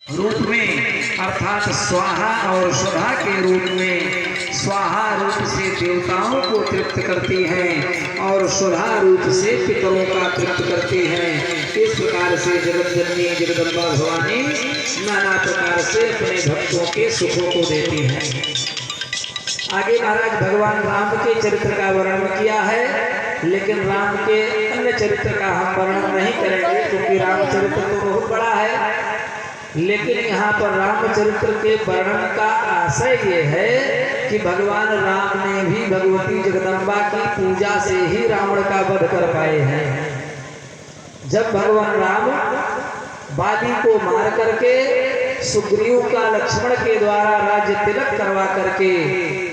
रूप में अर्थात स्वाहा और स्वधा के रूप में स्वाहा रूप से देवताओं को तृप्त करती हैं और स्वधा रूप से पितरों का तृप्त करती हैं। इस प्रकार से जगत जननी जगदम्बा भवानी नाना प्रकार से अपने भक्तों के सुखों को देती हैं। आगे महाराज भगवान राम के चरित्र का वर्णन किया है, लेकिन राम के अन्य चरित्र का हम वर्णन नहीं करेंगे क्योंकि रामचरित्र तो बहुत बड़ा है। लेकिन यहाँ पर रामचरित्र के वर्णन का आशय ये है कि भगवान राम ने भी भगवती जगदम्बा की पूजा से ही रावण का वध कर पाए हैं। जब भगवान राम बाली को मार करके सुग्रीव का लक्ष्मण के द्वारा राज्य तिलक करवा करके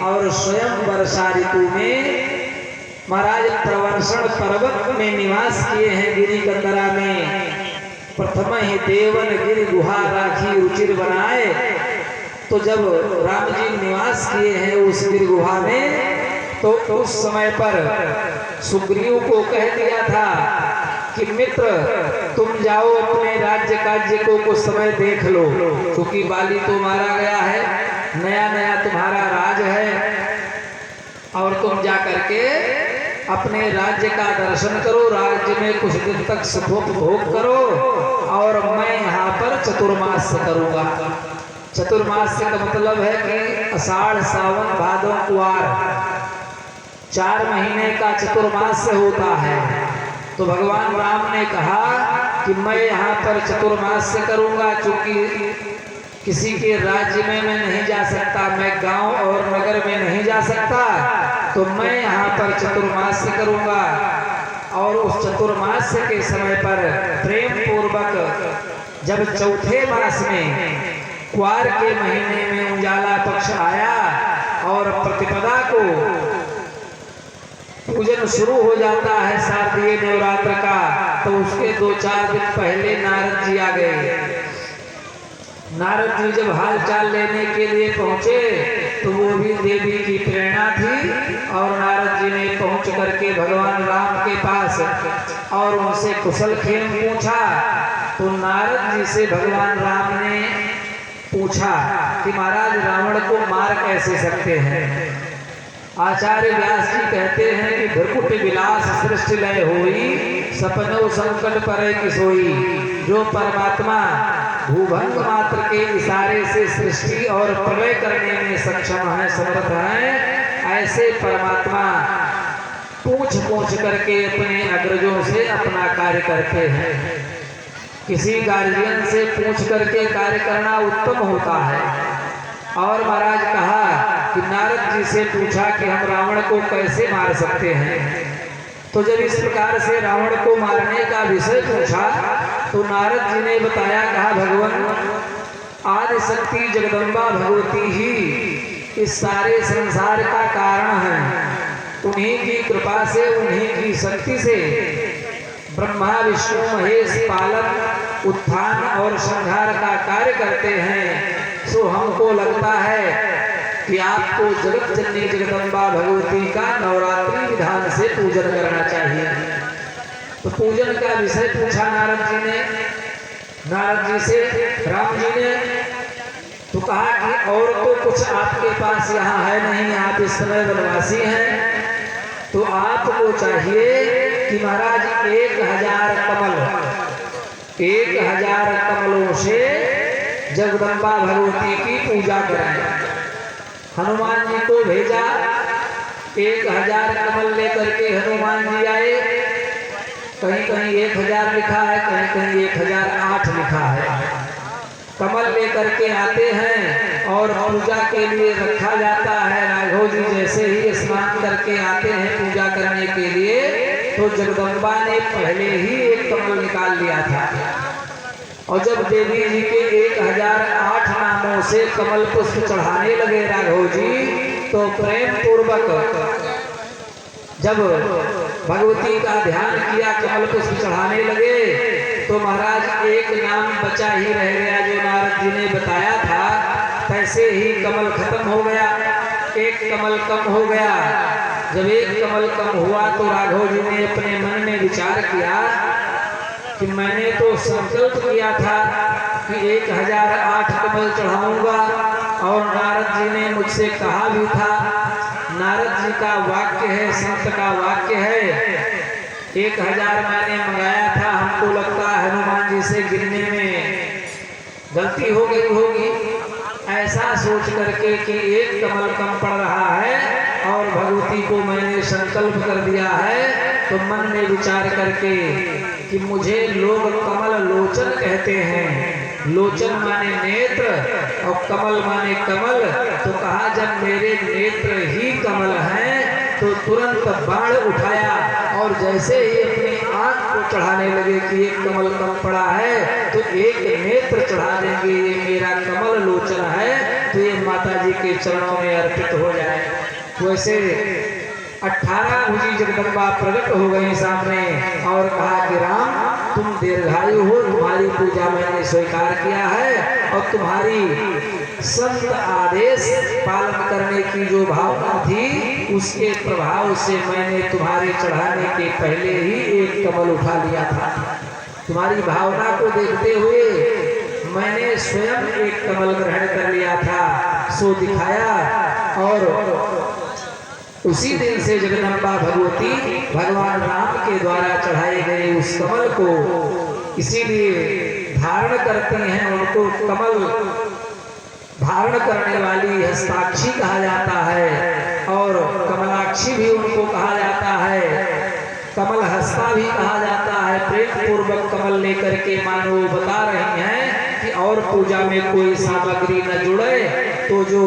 और स्वयं वर्षा ऋतु में महाराज प्रवर्षण पर्वत में निवास किए हैं, गिरी कंदरा में प्रथम ही देवन गिर गुहा राखी रुचिर बनाए। तो जब राम जी निवास किए हैं उस गिर गुहा में, तो उस समय पर सुग्रीव को कह दिया था कि मित्र तुम जाओ अपने राज्य काज्य को कुछ समय देख लो, क्योंकि बाली तो मारा गया है, नया नया तुम्हारा राज है और तुम जा करके अपने राज्य का दर्शन करो, राज्य में कुछ दिन तक सुखोपभोग करो और मैं यहाँ पर चतुर्मास करूँगा। चतुर्मास का मतलब है कि आषाढ़ सावन भादो कुआर 4 महीने का चतुर्मास होता है। तो भगवान राम ने कहा कि मैं यहाँ पर चतुर्मास करूँगा, क्योंकि किसी के राज्य में मैं नहीं जा सकता, मैं गांव और नगर में नहीं जा सकता, तो मैं यहाँ पर चतुर्मास करूँगा। और उस चतुर्मास के समय पर प्रेम पूर्वक जब चौथे मास में क्वार के महीने में उजाला पक्ष आया और प्रतिपदा को पूजन शुरू हो जाता है शारदीय नवरात्र का, तो उसके 2-4 दिन पहले नारद जी आ गए। नारद जी जब हाल चाल लेने के लिए पहुंचे तो वो भी देवी की प्रेरणा थी और नारद जी ने पहुंच करके भगवान राम के पास और उनसे कुशल क्षेम पूछा। तो नारद जी से भगवान राम ने पूछा कि महाराज रावण को मार कैसे सकते हैं। आचार्य व्यास जी कहते हैं कि भ्रकुट विलास सृष्टि लय होई सपनो संकट परे किसोई। जो परमात्मा भूभंग मात्र के इशारे से सृष्टि और प्रलय करने में सक्षम है, समर्थ है, ऐसे परमात्मा पूछ पूछ करके अपने अग्रजों से अपना कार्य करते हैं। किसी गार्जियन से पूछ करके कार्य करना उत्तम होता है। और महाराज कहा कि नारद जी से पूछा कि हम रावण को कैसे मार सकते हैं। तो जब इस प्रकार से रावण को मारने का विषय पूछा तो नारद जी ने बताया, कहा भगवान आदि शक्ति जगदम्बा भगवती ही इस सारे संसार का कारण है। उन्हीं की कृपा से, उन्हीं की शक्ति से ब्रह्मा विष्णु महेश पालन उत्थान और संहार का कार्य करते हैं। सो हमको लगता है कि आपको जगत जननी जगदम्बा भगवती का नवरात्रि विधान से पूजन करना चाहिए। तो पूजन का विषय पूछा नारद जी ने, नारद जी से राम जी ने। तो कहा कि और तो कुछ आपके पास यहाँ है नहीं, आप इस समय वनवासी हैं, तो आपको चाहिए कि महाराज 1000 कमल, 1000 कमलों से जगदम्बा भगवती की पूजा कराएं। हनुमान जी को भेजा, 1000 कमल लेकर के हनुमान जी आए। कहीं कहीं 1000 लिखा है, कहीं कहीं 1008 लिखा है। कमल लेकर के आते हैं और पूजा के लिए रखा जाता है। राघव जी जैसे ही स्नान करके आते हैं पूजा करने के लिए, तो जगदम्बा ने पहले ही एक कमल निकाल लिया था। और जब देवी जी के 1008 नामों से कमल पुष्प चढ़ाने लगे राघव जी, तो प्रेम पूर्वक जब भगवती का ध्यान किया, कमल पुष्प चढ़ाने लगे, तो महाराज एक नाम बचा ही रह गया जो नारद जी ने बताया था। तैसे ही कमल खत्म हो गया, एक कमल कम हो गया। जब एक कमल कम हुआ तो राघव जी ने अपने मन में विचार किया कि मैंने तो संकल्प किया था कि 1008 कमल चढ़ाऊंगा, और नारद जी ने मुझसे कहा भी था, नारद जी का वाक्य है, संत का वाक्य है, 1000 मैंने मंगाया था। हमको लगता है हनुमान जी से गिनने में गलती हो गई होगी, ऐसा सोच करके कि एक कमल कम पड़ रहा है और भगवती को मैंने संकल्प कर दिया है, तो मन में विचार करके कि मुझे लोग कमल लोचन कहते हैं, लोचन माने नेत्र और कमल माने कमल, तो कहा जब मेरे नेत्र ही कमल हैं तो तुरंत बाण उठाया और जैसे ही अपनी आंख को चढ़ाने लगे कि एक कमल कम पड़ा है तो एक नेत्र चढ़ा देंगे, ये मेरा कमल लोचन है, तो ये माता जी के चरणों में अर्पित हो जाए। वैसे 18 भुजी जगदम्बा प्रकट हो गई सामने और कहा कि राम तुम दीर्घायु हो, तुम्हारी पूजा मैंने स्वीकार किया है, और तुम्हारी संत आदेश पालन करने की जो भावना थी उसके प्रभाव से मैंने तुम्हारे चढ़ाने के पहले ही एक कमल उठा लिया था। तुम्हारी भावना को देखते हुए मैंने स्वयं एक कमल ग्रहण कर लिया था, सो दिखाया। और उसी दिन से जगदम्बा भगवती भगवान राम के द्वारा चढ़ाए गए उस कमल को इसीलिए धारण करती हैं, उनको कमल धारण करने वाली हस्ताक्षी कहा जाता है, और कमलाक्षी भी उनको कहा जाता है, कमल हस्ता भी कहा जाता है। प्रेम पूर्वक कमल लेकर के मानो बता रही हैं कि और पूजा में कोई सामग्री न जुड़े तो जो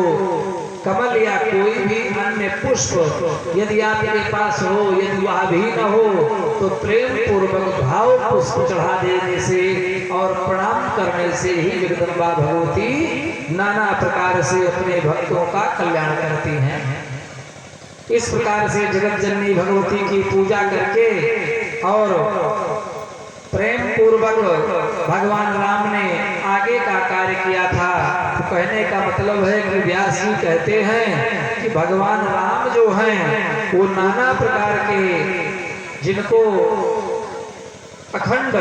कमल या कोई भी अन्य पुष्प यदि आपके पास हो, यदि वह भी न हो, तो प्रेम पूर्वक भाव पुष्प चढ़ा देने से और प्रणाम करने से ही जगदम्बा भगवती नाना प्रकार से अपने भक्तों का कल्याण करती हैं। इस प्रकार से जगत जननी भगवती की पूजा करके और प्रेम पूर्वक भगवान राम ने आगे का कार्य किया था। तो कहने का मतलब है कि व्यास जी कहते हैं कि भगवान राम जो हैं वो नाना प्रकार के, जिनको अखंड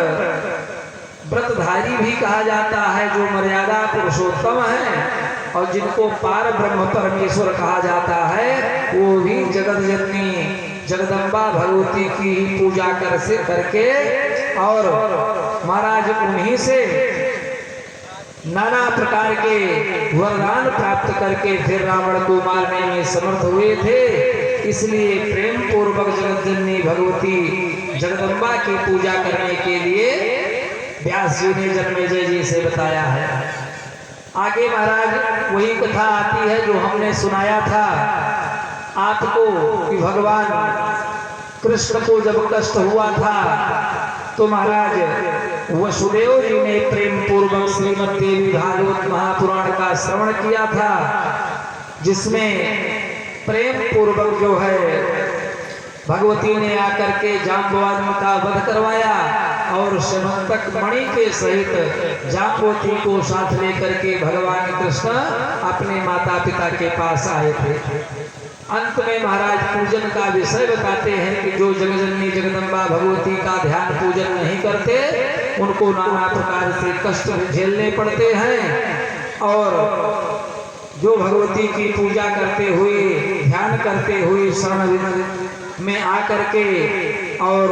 व्रतधारी भी कहा जाता है, जो मर्यादा पुरुषोत्तम है, और जिनको पार ब्रह्म परमेश्वर कहा जाता है, वो भी जगत जननी जगदम्बा भगवती की पूजा करके और महाराज उन्हीं से नाना प्रकार के वरदान प्राप्त करके फिर रावण को मारने में समर्थ हुए थे। इसलिए प्रेम पूर्वक जगत जननी भगवती जगदम्बा की पूजा करने के लिए व्यास जी ने जन्मेजय जी से बताया है। आगे महाराज वही कथा आती है जो हमने सुनाया था आपको कि भगवान कृष्ण को जब कष्ट हुआ था तो महाराज वसुदेव जी ने प्रेम पूर्वक श्रीमद् देवी भागवत महापुराण का श्रवण किया था, जिसमें प्रेम पूर्वक जो है भगवती ने आकर के जाम्बवान का वध करवाया और समंतक मणि के सहित जाम्बवती को साथ लेकर के भगवान कृष्ण अपने माता पिता के पास आए थे। अंत में महाराज पूजन का विषय बताते हैं कि जो जगजननी जगदम्बा भगवती का ध्यान पूजन नहीं करते उनको नाना प्रकार से कष्ट झेलने पड़ते हैं, और जो भगवती की पूजा करते हुए ध्यान करते हुए शरण में आकर के और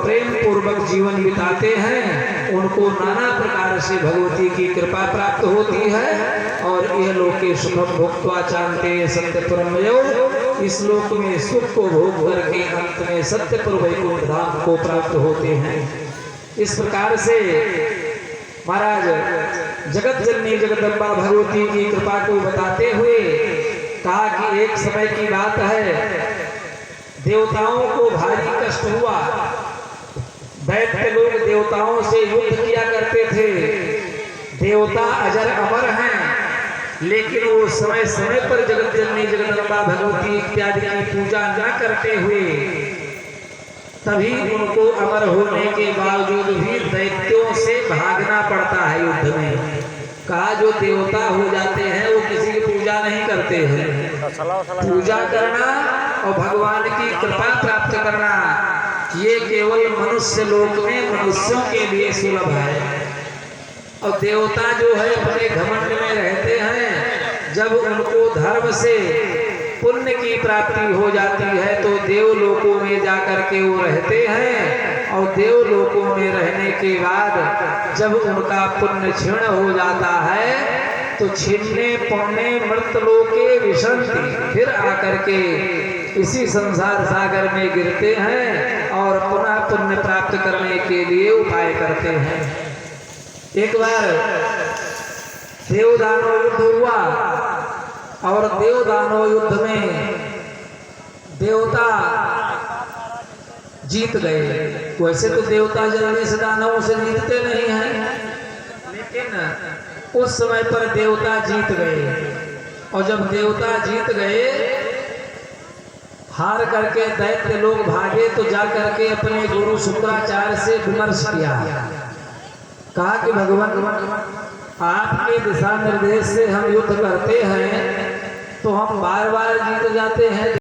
प्रेम पूर्वक जीवन बिताते हैं उनको नाना प्रकार से भगवती की कृपा प्राप्त होती है। और यह लोके सुखम भोक्त्वा चान्ते सत्यपुरमयो, इस लोक में सुख को भोग करके अंत में सत्यपुर वैकुंठ धाम को प्राप्त होते हैं। इस प्रकार से महाराज जगत जननी जगदम्बा भगवती की कृपा को बताते हुए कहा कि एक समय की बात है, देवताओं को भारी कष्ट हुआ। दैत्य लोग देवताओं से युद्ध किया करते थे। देवता अजर अमर हैं, लेकिन वो समय समय पर जगत जननी जगदम्बा भगवती इत्यादि की पूजा न करते हुए तभी उनको अमर होने के बावजूद भी दैत्यों से भागना पड़ता है युद्ध में। कहा जो देवता हो जाते हैं वो किसी की पूजा नहीं करते हैं। पूजा करना और भगवान की कृपा प्राप्त करना ये केवल मनुष्य लोक में मनुष्यों के लिए सुलभ है। और देवता जो है अपने घमंड में रहते हैं, जब उनको धर्म से पुण्य की प्राप्ति हो जाती है तो देवलोकों में जाकर के वो रहते हैं। और देवलोकों में रहने के बाद जब उनका पुण्य क्षीण हो जाता है तो छिन्ने पुण्य मृतलोके विशंति, फिर आकर के इसी संसार सागर में गिरते हैं और पुनः पुण्य प्राप्त करने के लिए उपाय करते हैं। एक बार देवदानव युद्ध हुआ और देवदानव युद्ध में देवता जीत गए। वैसे तो देवता जल्दी से दानवों से जीतते नहीं हैं, लेकिन उस समय पर देवता जीत गए। और जब देवता जीत गए, हार करके दैत्य लोग भागे तो जा करके अपने गुरु शुक्राचार्य से विमर्श किया। कहा कि भगवान, आपके दिशा निर्देश से हम युद्ध करते हैं तो हम बार बार जीत जाते हैं।